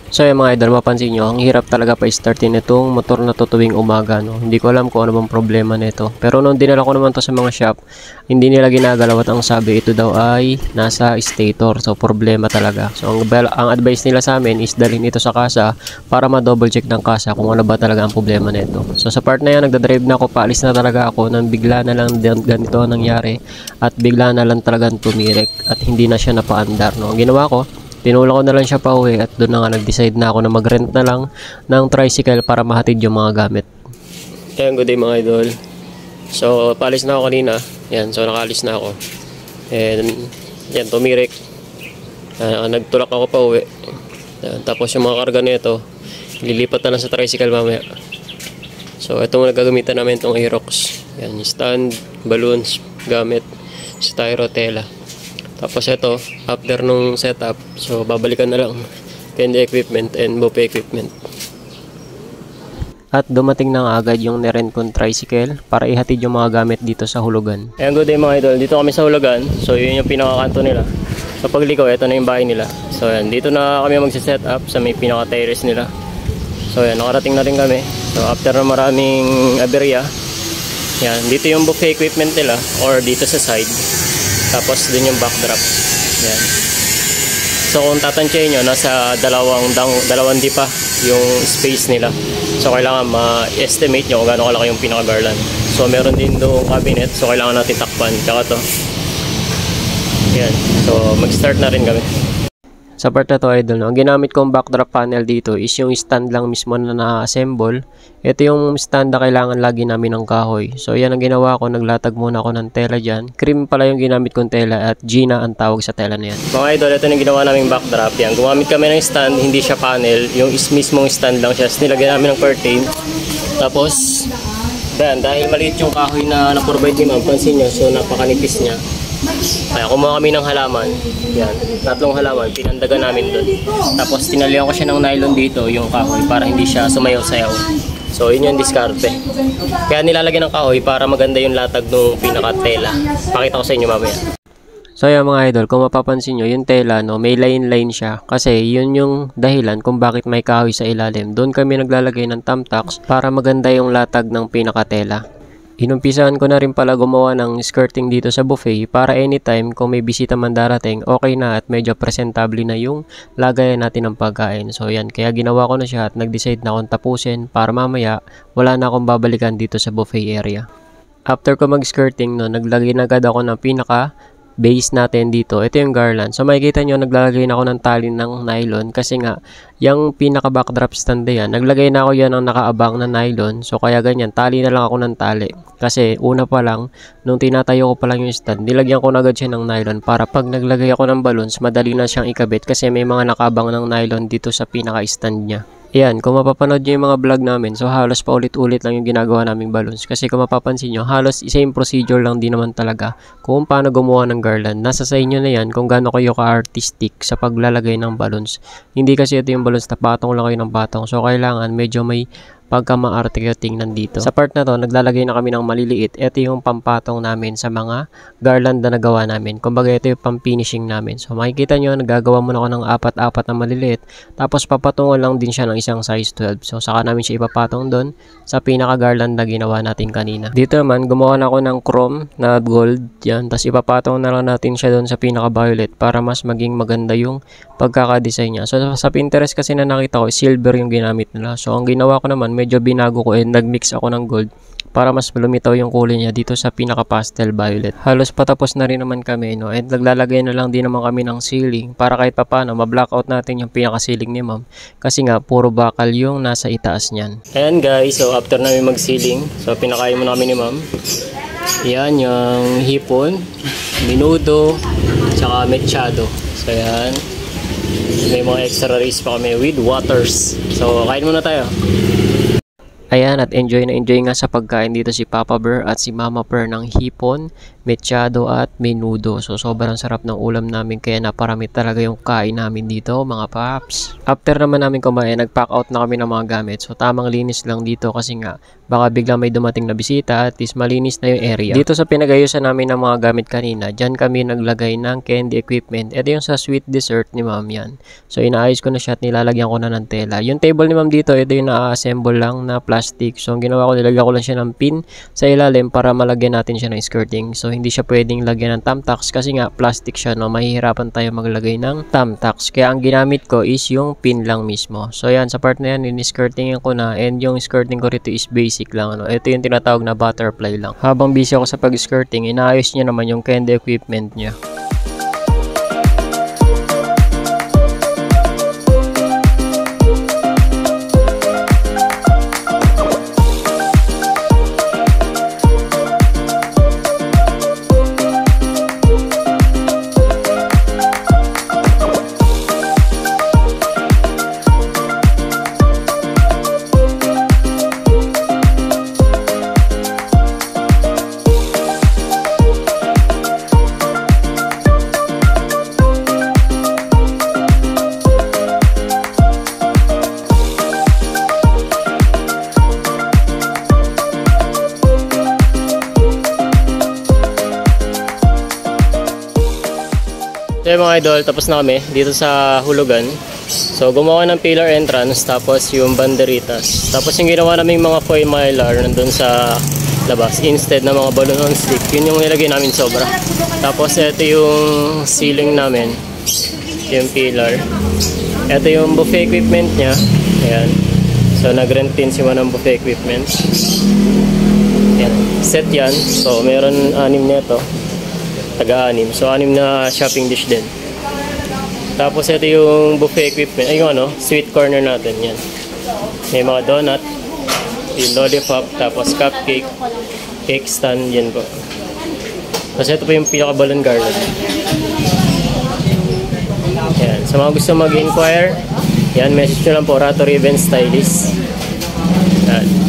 So yung mga idol, mapansin nyo, ang hirap talaga pa startin itong motor na to tuwing umaga, no? Hindi ko alam kung ano bang problema nito. Pero nung dinala ko naman to sa mga shop, hindi nila ginagalaw at ang sabi ito daw ay nasa stator. So problema talaga. So ang advice nila sa amin is dalhin ito sa kasa para ma-double check ng kasa kung ano ba talaga ang problema nito. So sa part na yan, nagdadrive na ako, paalis na talaga ako nang bigla na lang ganito nangyari at bigla na lang talagang tumirek at hindi na siya napaandar, no? Ang ginawa ko, tinulak ko na lang siya pa uwi at doon na nga nag-decide na ako na mag-rent na lang ng tricycle para mahatid yung mga gamit. Ayan, good day mga idol. So, paalis na ako kanina. Yan, so nakaalis na ako. And, yan, tumirik. Nagtulak ako pa uwi. Yan, tapos yung mga karga na ito, lilipat na lang sa tricycle mamaya. So, itong nagagamitan namin itong Aerox. Yan, stand, balloons, gamit, styro, tela. Tapos ito, after nung setup, so babalikan na lang candy equipment and buffet equipment. At dumating na nga agad yung nirent kong tricycle para ihatid yung mga gamit dito sa hulugan. Ayan, good day mga idol, dito kami sa hulugan. So yun yung pinakakanto nila. Sa pagliko, ito na yung bahay nila. So yan, dito na kami magsiset up sa may pinaka-terrace nila. So yan, nakarating na rin kami. So after na maraming aberya, yan, dito yung buffet equipment nila or dito sa side. Tapos din yung backdrop. Yan. So kung tatansyahin nyo, nasa dalawang di pa yung space nila. So kailangan ma-estimate nyo kung gaano kalaki yung pinaka-garland. So meron din doong cabinet. So kailangan natin takpan. Tsaka to. Yan. So mag-start na rin kami. Sa part na to idol, ang ginamit kong backdrop panel dito is yung stand lang mismo na na-assemble. Ito yung stand na kailangan lagi namin ng kahoy. So yan ang ginawa ko, naglatag muna ako ng tela dyan. Cream pala yung ginamit kong tela at Gina ang tawag sa tela na yan. Mga idol, ito yung ginawa naming backdrop. Yan, gumamit kami ng stand, hindi siya panel. Yung mismong stand lang siya. Nilagyan namin ng curtain. Tapos, dahil maliit yung kahoy na na-provide ni ma'am, pansin nyo, so napakanipis niya. Kaya kumuha kami ng halaman. Yan, 3 halaman, pinandagan namin doon. Tapos tinalian ko siya ng nylon dito, yung kahoy, para hindi siya sumayaw-sayaw. So yun yung diskarte. Kaya nilalagyan ng kahoy para maganda yung latag ng pinaka-tela. Pakita ko sa inyo mamaya. So yung mga idol, kung mapapansin nyo, yung tela, no, may line-line siya. Kasi yun yung dahilan kung bakit may kahoy sa ilalim. Doon kami naglalagay ng thumbtacks para maganda yung latag ng pinaka-tela. Inumpisahan ko na rin pala gumawa ng skirting dito sa buffet para anytime kung may bisita man darating, okay na at medyo presentable na yung lagayan natin ng pagkain. So yan, kaya ginawa ko na siya at nag-decide na akong tapusin para mamaya wala na akong babalikan dito sa buffet area. After ko mag-skirting, no, naglagay na agad ako ng pinaka base natin dito. Ito yung garland. So makikita nyo, naglalagay na ako ng tali ng nylon kasi nga, yung pinaka backdrop stand na yan, naglagay na ako yan ng nakaabang na nylon. So kaya ganyan, tali na lang ako ng tali. Kasi una pa lang, nung tinatayo ko pa lang yung stand, nilagyan ko na agad siya ng nylon para pag naglagay ako ng balloons, madali na siyang ikabit kasi may mga nakaabang ng nylon dito sa pinaka stand niya. Ayan, kung mapapanood nyo yung mga vlog namin, so halos paulit-ulit lang yung ginagawa naming balloons. Kasi kung mapapansin nyo, halos same procedure lang din naman talaga kung paano gumawa ng garland. Nasa sa inyo na yan kung gaano kayo ka-artistic sa paglalagay ng balloons. Hindi kasi ito yung balloons na patong lang kayo ng patong. So kailangan medyo may pagka maarte kayo tingnan dito. Sa part na to, naglalagay na kami ng maliliit. Ito yung pampatong namin sa mga garland na nagawa namin. Kumbaga ito yung pamfinishing namin. So makikita nyo, nagagawa muna ako ng 4-4 na maliliit. Tapos papatungan lang din siya ng isang size 12. So saka namin siya ipapatong doon sa pinaka garland na ginawa natin kanina. Dito naman, gumawa na ako ng chrome na gold. Yan. Tapos ipapatong na lang natin siya doon sa pinaka violet para mas maging maganda yung pagkakadesign niya. So sa Pinterest kasi na nakita ko, silver yung ginamit nila. So ang ginawa ko naman, medyo binago ko and nagmix ako ng gold para mas lumitaw yung kulay niya dito sa pinaka pastel violet. Halos patapos na rin naman kami, no? And naglalagay na lang din naman kami ng ceiling para kahit papano ma-blackout natin yung pinaka ceiling ni ma'am kasi nga puro bakal yung nasa itaas niyan. Ayan guys, so after namin mag-ceiling, so pinakain muna kami ni ma'am. Yan yung hipon, menudo, tsaka mechado. So yan, may mga extra rice pa kami with waters. So kain muna tayo. Ayan, at enjoy na enjoy nga sa pagkain dito si Papa Bear at si Mama Bear ng hipon, mechado at menudo. So sobrang sarap ng ulam namin kaya naparami talaga yung kain namin dito mga paps. After naman namin kumain, nag-pack out na kami ng mga gamit. So tamang linis lang dito kasi nga baka bigla may dumating na bisita, at least malinis na yung area. Dito sa pinagayusan namin ng mga gamit kanina, dyan kami naglagay ng candy equipment. Ito yung sa sweet dessert ni ma'am yan. So inaayos ko na siya at nilalagyan ko na ng tela. Yung table ni ma'am dito, ito yung na-assemble lang na plastic. So ang ginawa ko, nilagyan ko lang siya ng pin sa ilalim para malagyan natin siya ng skirting. So hindi siya pwedeng lagyan ng thumbtacks kasi nga plastic siya, no? Mahihirapan tayo maglagay ng thumbtacks. Kaya ang ginamit ko is yung pin lang mismo. So yan, sa part na yan, in-skirtingin ko na, and yung skirting ko rito is basic lang, ano. Ito yung tinatawag na butterfly lang. Habang busy ako sa pag-skirting, inaayos niya naman yung candy equipment niya. So mga idol, tapos na kami dito sa hulugan. So gumawa ng pillar entrance, tapos yung banderitas. Tapos yung ginawa naming mga foil mylar nandun sa labas, instead na mga balloon on stick, yun yung nilagay namin sobra. Tapos ito yung ceiling namin, yung pillar. Ito yung buffet equipment nya. Ayan. So nag-rent din si ng buffet equipment. Ayan. Set yan. So meron 6 nito. Taga-6. So 6 na shopping dish din. Tapos ito yung buffet equipment. Ay yung sweet corner natin. Yan. May mga donut, yung lollipop, tapos cupcake, cake stand, yan po. Tapos ito po yung pinaka-balloon garland. Yan. Sa mga gusto mag-inquire, yan, message nyo lang po, Rato Ribbon Stylist. Yan.